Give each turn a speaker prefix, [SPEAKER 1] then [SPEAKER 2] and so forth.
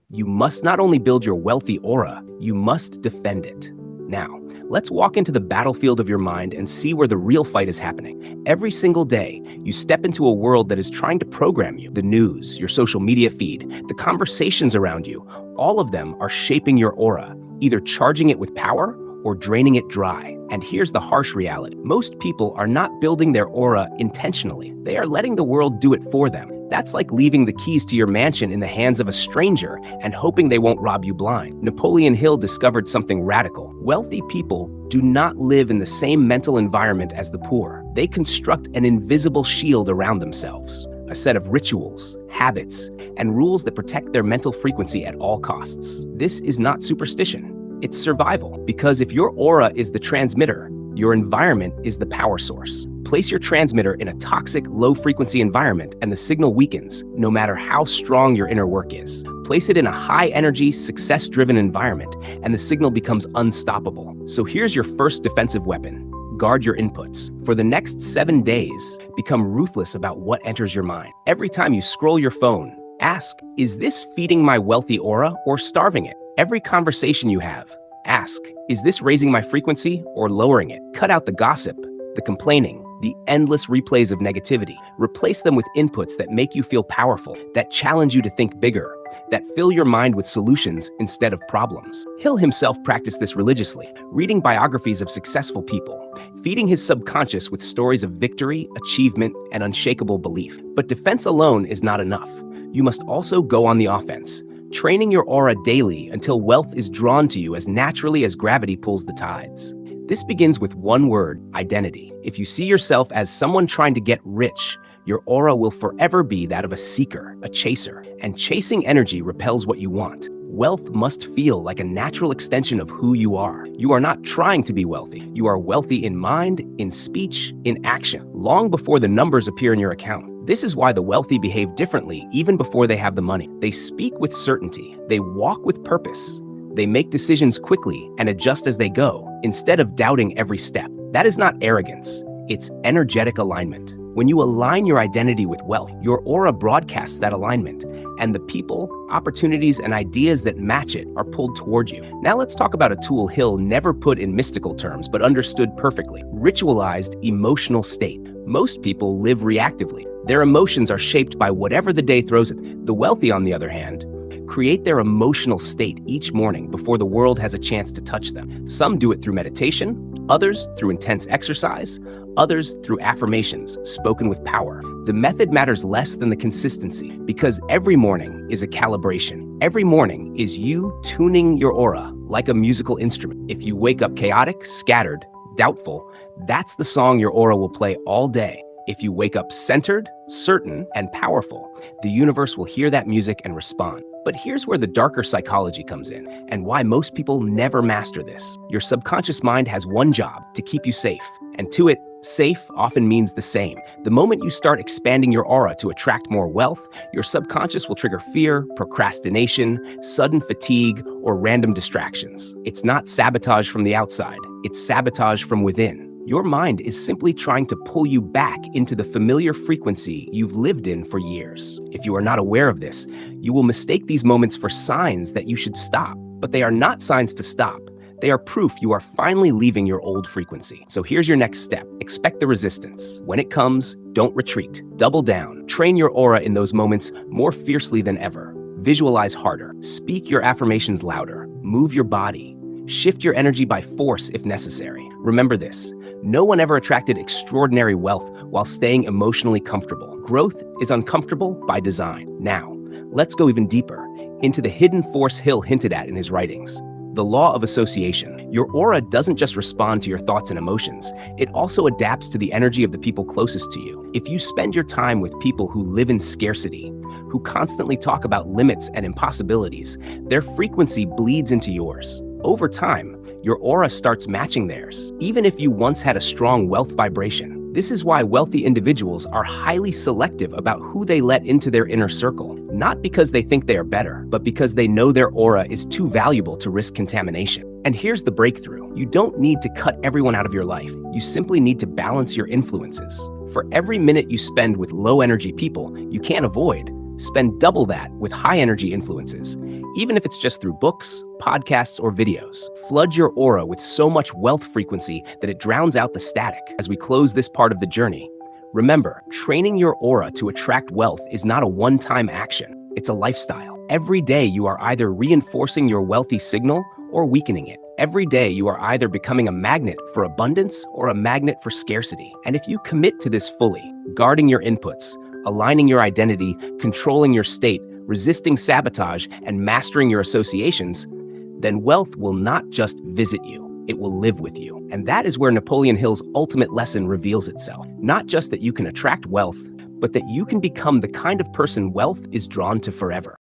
[SPEAKER 1] You must not only build your wealthy aura, you must defend it. Now, let's walk into the battlefield of your mind and see where the real fight is happening. Every single day, you step into a world that is trying to program you. The news, your social media feed, the conversations around you, all of them are shaping your aura, either charging it with power or draining it dry. And here's the harsh reality. Most people are not building their aura intentionally. They are letting the world do it for them. That's like leaving the keys to your mansion in the hands of a stranger and hoping they won't rob you blind. Napoleon Hill discovered something radical. Wealthy people do not live in the same mental environment as the poor. They construct an invisible shield around themselves, a set of rituals, habits, and rules that protect their mental frequency at all costs. This is not superstition. It's survival, because if your aura is the transmitter, your environment is the power source. Place your transmitter in a toxic, low-frequency environment and the signal weakens, no matter how strong your inner work is. Place it in a high-energy, success-driven environment, and the signal becomes unstoppable. So here's your first defensive weapon. Guard your inputs. For the next 7 days, become ruthless about what enters your mind. Every time you scroll your phone, ask, is this feeding my wealthy aura or starving it? Every conversation you have, ask, is this raising my frequency or lowering it? Cut out the gossip, the complaining, the endless replays of negativity. Replace them with inputs that make you feel powerful, that challenge you to think bigger, that fill your mind with solutions instead of problems. Hill himself practiced this religiously, reading biographies of successful people, feeding his subconscious with stories of victory, achievement, and unshakable belief. But defense alone is not enough. You must also go on the offense, training your aura daily until wealth is drawn to you as naturally as gravity pulls the tides. This begins with one word: identity. If you see yourself as someone trying to get rich, your aura will forever be that of a seeker, a chaser, and chasing energy repels what you want. Wealth must feel like a natural extension of who you are. You are not trying to be wealthy. You are wealthy in mind, in speech, in action, long before the numbers appear in your account. This is why the wealthy behave differently even before they have the money. They speak with certainty. They walk with purpose. They make decisions quickly and adjust as they go, instead of doubting every step. That is not arrogance. It's energetic alignment. When you align your identity with wealth, your aura broadcasts that alignment, and the people, opportunities, and ideas that match it are pulled toward you. Now let's talk about a tool Hill never put in mystical terms, but understood perfectly: ritualized emotional state. Most people live reactively. Their emotions are shaped by whatever the day throws at them. The wealthy, on the other hand, create their emotional state each morning before the world has a chance to touch them. Some do it through meditation, others through intense exercise, others through affirmations spoken with power. The method matters less than the consistency, because every morning is a calibration. Every morning is you tuning your aura like a musical instrument. If you wake up chaotic, scattered, doubtful, that's the song your aura will play all day. If you wake up centered, certain, and powerful, the universe will hear that music and respond. But here's where the darker psychology comes in, and why most people never master this. Your subconscious mind has one job: to keep you safe. And to it, safe often means the same. The moment you start expanding your aura to attract more wealth, your subconscious will trigger fear, procrastination, sudden fatigue, or random distractions. It's not sabotage from the outside, it's sabotage from within. Your mind is simply trying to pull you back into the familiar frequency you've lived in for years. If you are not aware of this, you will mistake these moments for signs that you should stop. But they are not signs to stop. They are proof you are finally leaving your old frequency. So here's your next step. Expect the resistance. When it comes, don't retreat. Double down. Train your aura in those moments more fiercely than ever. Visualize harder. Speak your affirmations louder. Move your body. Shift your energy by force if necessary. Remember this: no one ever attracted extraordinary wealth while staying emotionally comfortable. Growth is uncomfortable by design. Now, let's go even deeper into the hidden force Hill hinted at in his writings: the law of association. Your aura doesn't just respond to your thoughts and emotions, it also adapts to the energy of the people closest to you. If you spend your time with people who live in scarcity, who constantly talk about limits and impossibilities, their frequency bleeds into yours. Over time, your aura starts matching theirs, even if you once had a strong wealth vibration. This is why wealthy individuals are highly selective about who they let into their inner circle, not because they think they are better, but because they know their aura is too valuable to risk contamination. And here's the breakthrough: you don't need to cut everyone out of your life. You simply need to balance your influences. For every minute you spend with low energy people, you can't avoid, Spend double that with high-energy influences, even if it's just through books, podcasts, or videos. Flood your aura with so much wealth frequency that it drowns out the static. As we close this part of the journey, remember, training your aura to attract wealth is not a one-time action. It's a lifestyle. Every day you are either reinforcing your wealthy signal or weakening it. Every day you are either becoming a magnet for abundance or a magnet for scarcity. And if you commit to this fully, guarding your inputs, aligning your identity, controlling your state, resisting sabotage, and mastering your associations, then wealth will not just visit you, it will live with you. And that is where Napoleon Hill's ultimate lesson reveals itself. Not just that you can attract wealth, but that you can become the kind of person wealth is drawn to forever.